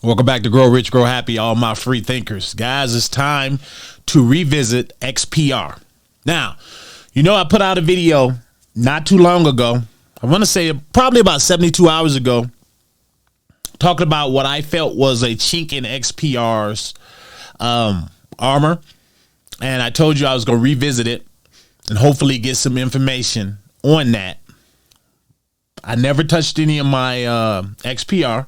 Welcome back to Grow Rich, Grow Happy, all my free thinkers. Guys, it's time to revisit XPR. Now, you know I put out a video not too long ago. I want to say probably about 72 hours ago, talking about what I felt was a chink in XPR's armor. And I told you I was going to revisit it and hopefully get some information on that. I never touched any of my XPR.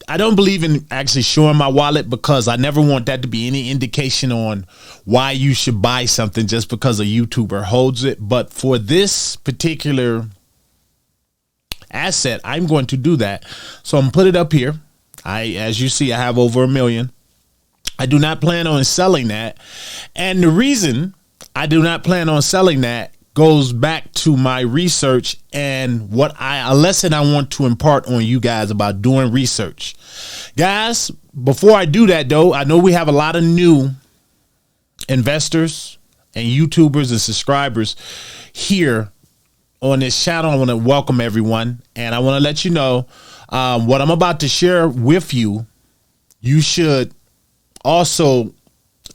I don't believe in actually showing my wallet because I never want that to be any indication on why you should buy something just because a YouTuber holds it. But for this particular asset, I'm going to do that. So I'm gonna put it up here. As you see, I have over 1 million. I do not plan on selling that. And the reason I do not plan on selling that goes back to my research and a lesson I want to impart on you guys about doing research. Guys, before I do that though, I know we have a lot of new investors and YouTubers and subscribers here on this channel. I want to welcome everyone, and I want to let you know what I'm about to share with you. You should also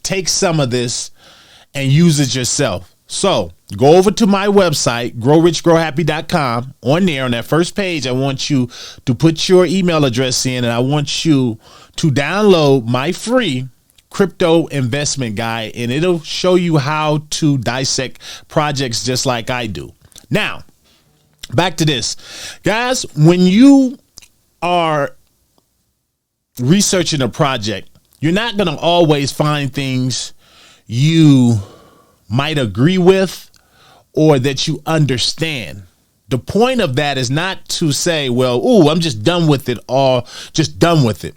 take some of this and use it yourself. So go over to my website, growrichgrowhappy.com. On there, on that first page, I want you to put your email address in, and I want you to download my free crypto investment guide, and it'll show you how to dissect projects just like I do. Now, back to this. Guys, when you are researching a project, you're not going to always find things you might agree with or that you understand. The point of that is not to say, well, ooh, I'm just done with it, or just done with it.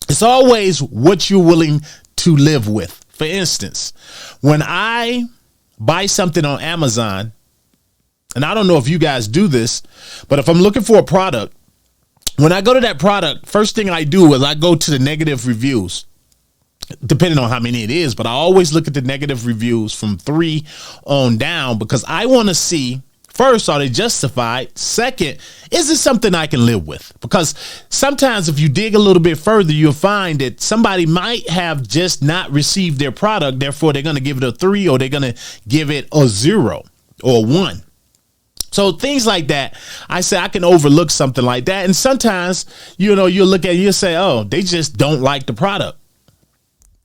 It's always what you're willing to live with. For instance, when I buy something on Amazon, and I don't know if you guys do this, but if I'm looking for a product, when I go to that product, first thing I do is I go to the negative reviews, depending on how many it is, but I always look at the negative reviews from 3 on down, because I want to see, first, are they justified? Second, is it something I can live with? Because sometimes if you dig a little bit further, you'll find that somebody might have just not received their product. Therefore, they're going to give it a 3, or they're going to give it a 0 or 1. So things like that, I say I can overlook something like that. And sometimes, you know, you'll look at it, you'll say, oh, they just don't like the product.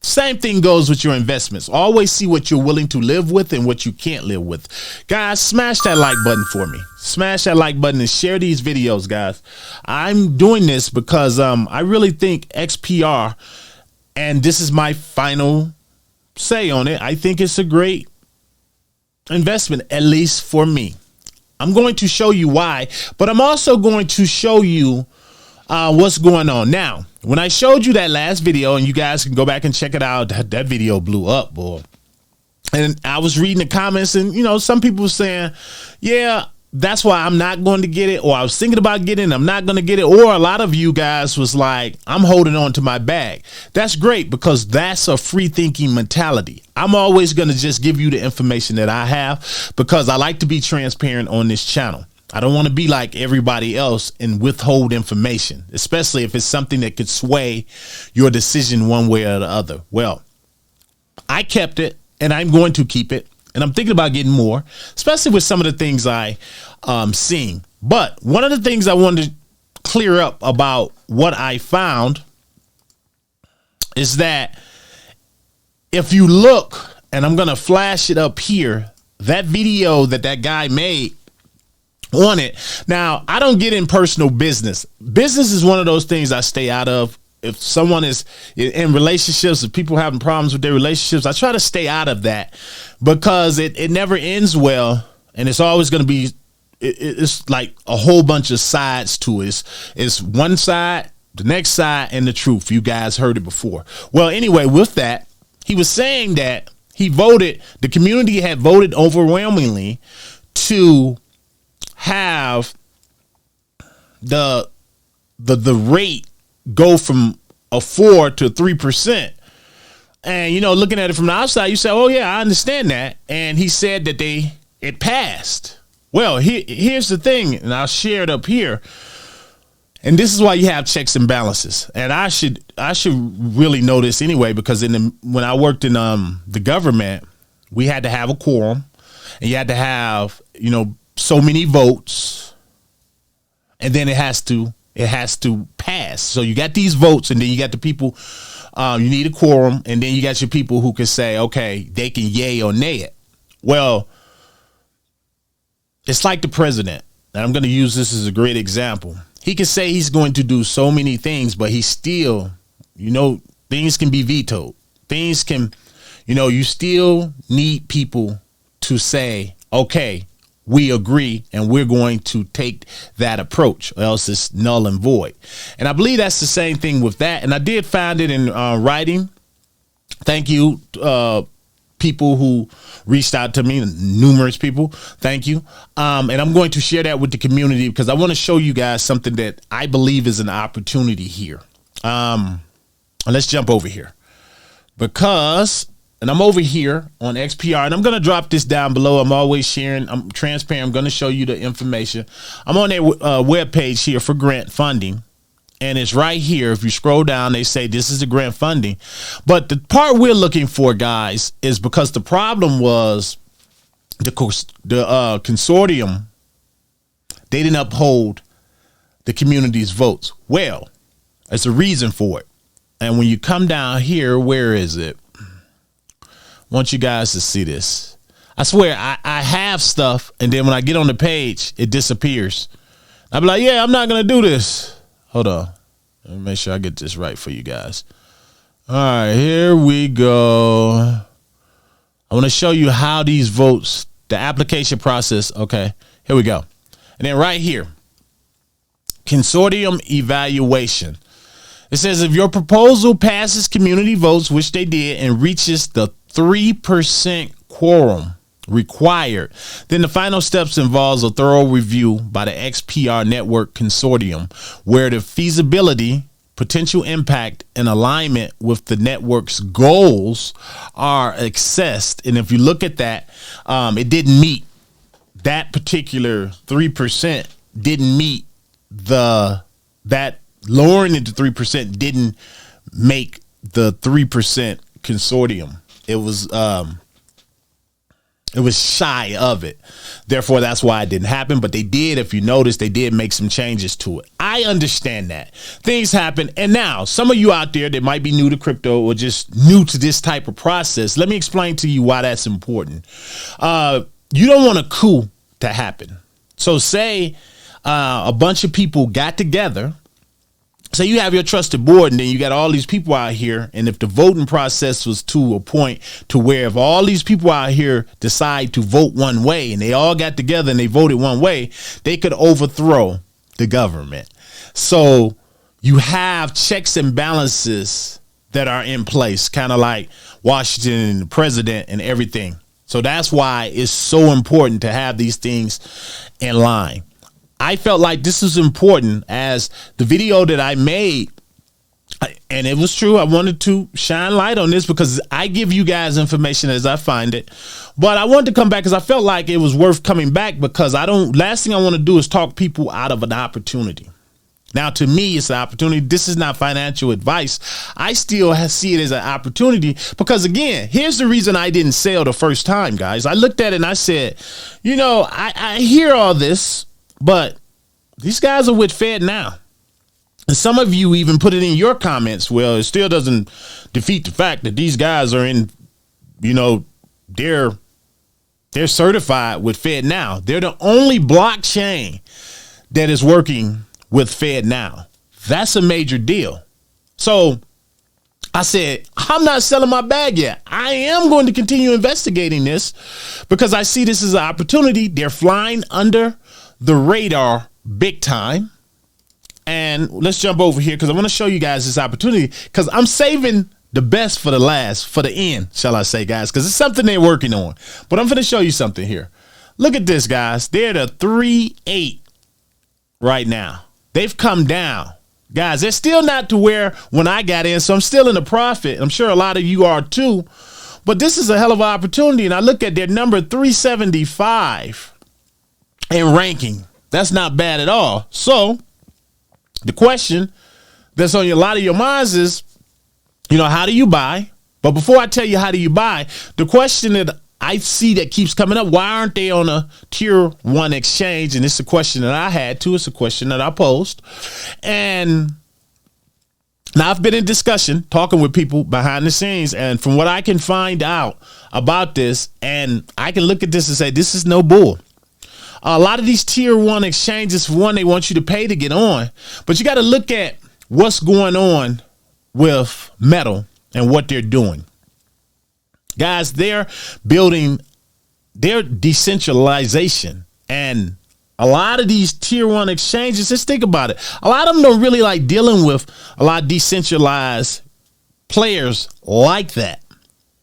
Same thing goes with your investments. Always see what you're willing to live with and what you can't live with. Guys, smash that like button for me. Smash that like button and share these videos, guys. I'm doing this because I really think XPR, and this is my final say on it, I think it's a great investment, at least for me. I'm going to show you why, but I'm also going to show you what's going on now. When I showed you that last video, and you guys can go back and check it out, that video blew up, boy. And I was reading the comments, and, you know, some people were saying, yeah, that's why I'm not going to get it, or I was thinking about getting it, I'm not going to get it. Or a lot of you guys was like, I'm holding on to my bag. That's great, because that's a free thinking mentality. I'm always going to just give you the information that I have, because I like to be transparent on this channel. I don't want to be like everybody else and withhold information, especially if it's something that could sway your decision one way or the other. Well, I kept it, and I'm going to keep it, and I'm thinking about getting more, especially with some of the things I seeing. But one of the things I wanted to clear up about what I found is that if you look, and I'm going to flash it up here, that video that guy made on it. Now, I don't get in personal business. Business is one of those things I stay out of. If someone is in relationships, if people having problems with their relationships, I try to stay out of that, because it never ends well, and it's always going to be, it's like a whole bunch of sides to it. It's one side, the next side, and the truth. You guys heard it before. Well, anyway, with that, he was saying that the community had voted overwhelmingly to have the rate go from a 4 to 3%. And, you know, looking at it from the outside, you say, oh yeah, I understand that. And he said that it passed. Well, here's the thing, and I'll share it up here. And this is why you have checks and balances. And I should really know this anyway, because when I worked in the government, we had to have a quorum, and you had to have, so many votes, and then it has to pass. So you got these votes, and then you got the people, you need a quorum, and then you got your people who can say, okay, they can yay or nay it. Well, it's like the president, and I'm going to use this as a great example. He can say he's going to do so many things, but he still, things can be vetoed. Things can, you still need people to say, okay, we agree, and we're going to take that approach, or else it's null and void. And I believe that's the same thing with that. And I did find it in writing. Thank you, people who reached out to me, numerous people. Thank you. And I'm going to share that with the community, because I want to show you guys something that I believe is an opportunity here. Let's jump over here, and I'm over here on XPR, and I'm going to drop this down below. I'm always sharing. I'm transparent. I'm going to show you the information. I'm on their webpage here for grant funding. And it's right here. If you scroll down, they say this is the grant funding. But the part we're looking for, guys, is because the problem was the consortium, they didn't uphold the community's votes. Well, there's a reason for it. And when you come down here, where is it? I want you guys to see this. I swear, I have stuff, and then when I get on the page, it disappears. I'll be like, yeah, I'm not going to do this. Hold on. Let me make sure I get this right for you guys. All right, here we go. I want to show you how these votes, the application process. Okay, here we go. And then right here, consortium evaluation. It says if your proposal passes community votes, which they did, and reaches the 3% quorum required, then the final steps involves a thorough review by the XPR network consortium, where the feasibility, potential impact, and alignment with the network's goals are assessed. And if you look at that, it didn't meet that particular 3%, didn't meet that lowering it to 3% didn't make the 3% consortium. It was shy of it. Therefore, that's why it didn't happen. But they did, if you notice, they did make some changes to it. I understand that. Things happen. And now, some of you out there that might be new to crypto or just new to this type of process, let me explain to you why that's important. You don't want a coup to happen. So say a bunch of people got together. So you have your trusted board, and then you got all these people out here. And if the voting process was to a point to where if all these people out here decide to vote one way, and they all got together and they voted one way, they could overthrow the government. So you have checks and balances that are in place, kind of like Washington and the president and everything. So that's why it's so important to have these things in line. I felt like this is important, as the video that I made, and it was true. I wanted to shine light on this because I give you guys information as I find it. But I wanted to come back because I felt like it was worth coming back, because last thing I want to do is talk people out of an opportunity. Now, to me, it's an opportunity. This is not financial advice. I still see it as an opportunity because, again, here's the reason I didn't sell the first time, guys. I looked at it and I said, I hear all this, but these guys are with Fed now. And some of you even put it in your comments. Well, it still doesn't defeat the fact that these guys are in, they're certified with Fed now. They're the only blockchain that is working with Fed now. That's a major deal. So I said, I'm not selling my bag yet. I am going to continue investigating this because I see this as an opportunity. They're flying under the radar big time. And let's jump over here because I want to show you guys this opportunity, because I'm saving the best for the last, for the end, shall I say, guys, because it's something they're working on. But I'm going to show you something here. Look at this, guys. They're the 3.8 right now. They've come down. Guys, they're still not to where when I got in, so I'm still in the profit. I'm sure a lot of you are too. But this is a hell of an opportunity. And I look at their number 375 in ranking. That's not bad at all. So The question that's on a lot of your minds is, how do you buy? But before I tell you how do you buy, the question that I see that keeps coming up, why aren't they on a tier 1 exchange? And it's a question that I had too. It's a question that I posed. And now I've been in discussion, talking with people behind the scenes. And from what I can find out about this, and I can look at this and say, this is no bull. A lot of these tier 1 exchanges, for one, they want you to pay to get on. But you got to look at what's going on with Metal and what they're doing. Guys, they're building their decentralization, and a lot of these tier 1 exchanges, just think about it. A lot of them don't really like dealing with a lot of decentralized players like that.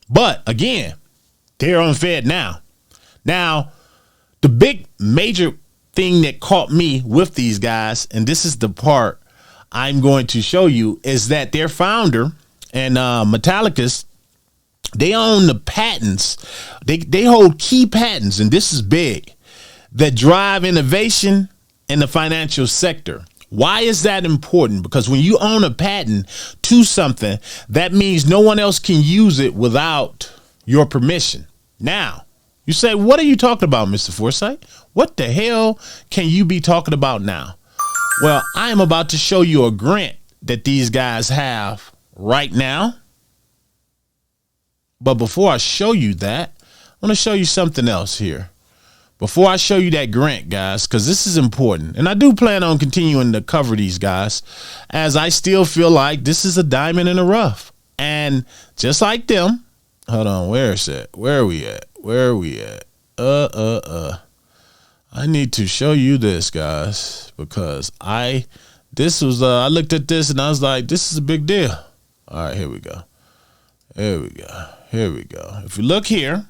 But again, they're on Fed now. Now, the big major thing that caught me with these guys, and this is the part I'm going to show you, is that their founder and Metallicus, they own the patents. They hold key patents, and this is big, that drive innovation in the financial sector. Why is that important? Because when you own a patent to something, that means no one else can use it without your permission. Now, you say, what are you talking about, Mr. Foresight? What the hell can you be talking about now? Well, I am about to show you a grant that these guys have right now. But before I show you that, I want to show you something else here. Before I show you that grant, guys, because this is important. And I do plan on continuing to cover these guys, as I still feel like this is a diamond in the rough. And just like them, hold on, where is it? Where are we at? Where are we at? I need to show you this, guys, because I looked at this and I was like, this is a big deal. All right, here we go. Here we go. Here we go. If you look here,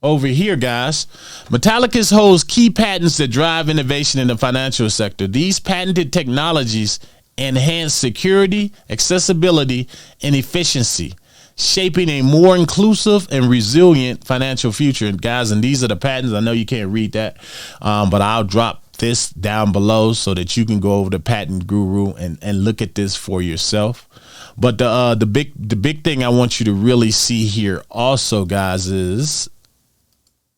over here, guys, Metallicus holds key patents that drive innovation in the financial sector. These patented technologies enhance security, accessibility, and efficiency, shaping a more inclusive and resilient financial future. And guys, and these are the patents. I know you can't read that, but I'll drop this down below so that you can go over to Patent Guru and look at this for yourself. But the big thing I want you to really see here also, guys, is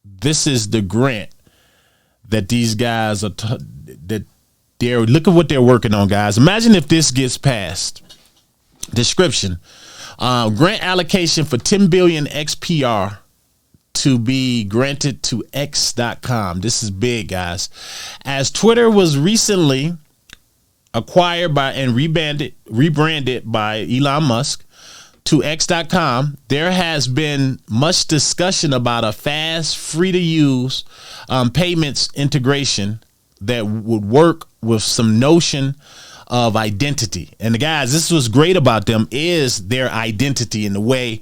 this is the grant that these guys are look at what they're working on, guys. Imagine if this gets passed. Description: grant allocation for 10 billion XPR to be granted to X.com. This is big, guys. As Twitter was recently acquired by and rebranded by Elon Musk to X.com, there has been much discussion about a fast, free-to-use payments integration that would work with some notion of identity. And the guys, this was great about them is their identity, in the way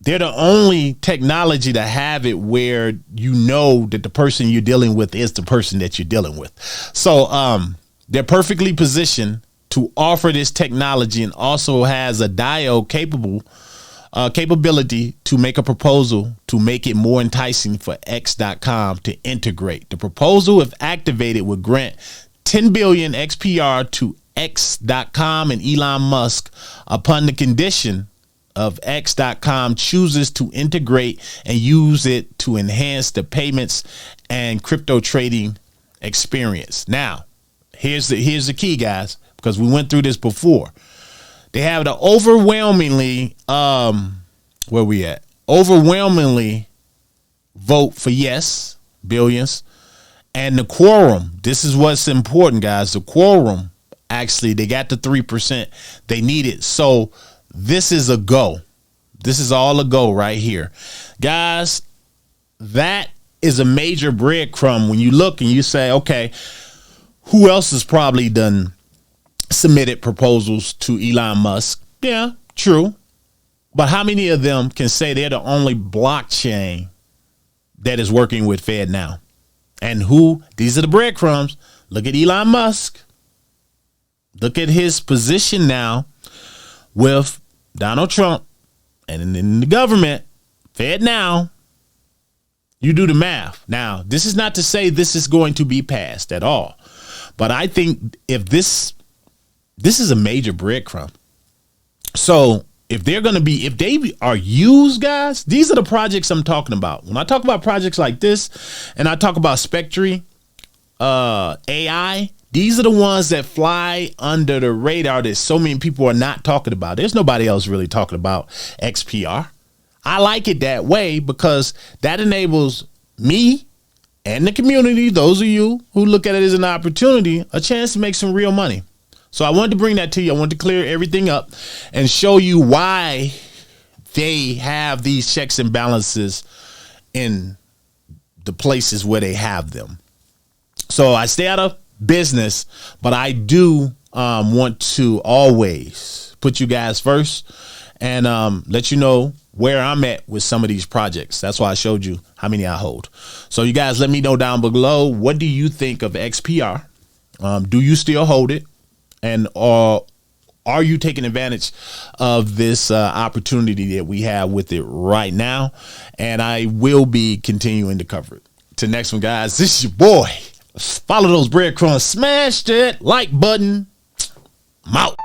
they're the only technology to have it where you know that the person you're dealing with is the person that you're dealing with. So they're perfectly positioned to offer this technology, and also has a DIO capability to make a proposal to make it more enticing for X.com to integrate. The proposal, if activated, would grant 10 billion XPR to X.com and Elon Musk upon the condition of X.com chooses to integrate and use it to enhance the payments and crypto trading experience. Now, here's the key, guys, because we went through this before. They have the overwhelmingly overwhelmingly vote for yes, billions, and the quorum. This is what's important, guys. The quorum, actually, they got the 3% they needed. So this is a go. This is all a go right here, guys. That is a major breadcrumb when you look and you say, okay, who else has probably done submitted proposals to Elon Musk? Yeah, true. But how many of them can say they're the only blockchain that is working with Fed now? And who? These are the breadcrumbs. Look at Elon Musk. Look at his position now with Donald Trump and in the government, Fed now. You do the math. Now, this is not to say this is going to be passed at all, but I think if this is a major breadcrumb. So if they're going to be, if they are used, guys, these are the projects I'm talking about. When I talk about projects like this and I talk about Spectre, AI, these are the ones that fly under the radar that so many people are not talking about. There's nobody else really talking about XPR. I like it that way because that enables me and the community, those of you who look at it as an opportunity, a chance to make some real money. So I wanted to bring that to you. I wanted to clear everything up and show you why they have these checks and balances in the places where they have them. So I stay out of business, but I do want to always put you guys first and let you know where I'm at with some of these projects. That's why I showed you how many I hold. So you guys let me know down below, what do you think of XPR? Do you still hold it? And are you taking advantage of this opportunity that we have with it right now? And I will be continuing to cover it. Till next one, guys, this is your boy. Follow those breadcrumbs. Smash that like button. I'm out.